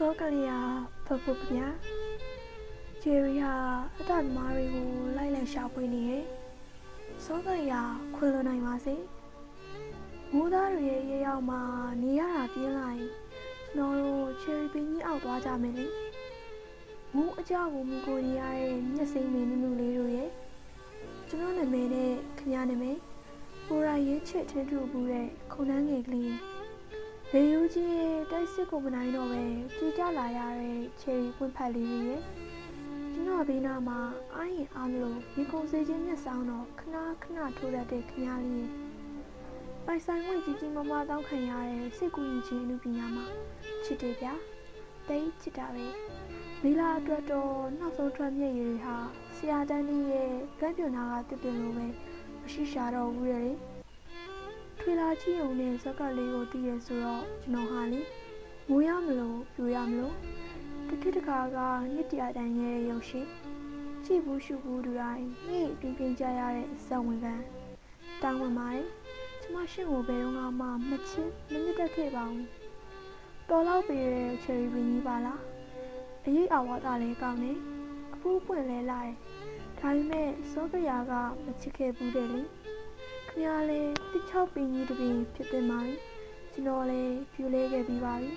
စောကလေးဖဖုတ်ဗျာဂျယ်ရီဟာအတ္တသမားတွေကိုလိုက်လံရှာဖွေနေတယ်စောကလေးခွင်လွန်နိုင်ပါစေမိုးသားတွေရဲ့ရေရောက်မှာနေရတာပြင်းလာရင်ကျွန်တော်တို့ချယ်ရီပင်ကြီးအောက်သွားကြမယ်လေမိုးအကြောက်ကိုမိကိုနေရတဲ့မျက်စိမင်းနုနုလေးတို့ရဲ့ကျွန်တော်နာမည်နဲ့ခင်ဗျားနာမည်ပိုရာရေးချစ်ထင်းထူပူတဲ့ခုံနှန်းငယ်ကလေးလေယူကြီးရဲ့တိုက်စစ်ကိုမနိုင်တော့ပဲကြည်ကြလာရတဲ့ချယ်ရီပွင့်ဖက်လေးတွေရဲ့ကျွန်တော်ဘေးနားမှာအားရင်အားမလို့ရေကုန်စေခြင်းမျက်စောင်းတော့ခဏခဏထိုးတတ်တဲ့ခင်ဗျားလေးပိုင်ဆိုင်ဝင်ကြီးကြီးမမတောင်းခံရတဲ့စစ်ကူရင်ချင်းအမှုပညာမှာချစ်တယ်ဗျာတိတ်ချစ်တာပဲမိလာအတွက်တော့နောက်ဆုံးထွက်မြက်ရည်တွေဟာဆရာတန်းကြီးရဲ့ကမ်းပြွန်နာကတစ်တင်လို့ပဲမရှိရှာတော့ဘူးရဲ့ထွေလာကြည့်ုံနဲ့ဇက်ကလေးကိုတည်ရဆိုတော့ကျွန်တော်ဟာလေမိုးရမလို့ပြူရမလို့တစ်ခါကနှစ်တရာတန်ရဲ့ရုပ်ရှင်ကြည့်ဘူးရှုဘူးတူတိုင်းညစ်ပြင်းပြင်းကြရတဲ့ဇက်ဝင်ပန်းတောင်းဝင်ပါတယ်ကျမရှင့်ကိုဘယ်တော့မှမချစ်မနစ်တက်ခဲ့ပါဘူးတော်လောက်ပေတဲ့ချယ်ရီပင်ကြီးပါလားအရေးအဝါသားလေးကောင်းနေအဖူးပွင့်လဲလာတယ်ဒါပေမဲ့စောကရာကမချစ်ခဲ့ဘူးတဲ့လေခင်ဗျားလေးတစ်ချောက်ပင်ကြီးတစ်ပင်ဖြစ်တင်ပါပြီကျွန်တော်လည်းပြူလဲခဲ့ပြီးပါပြီ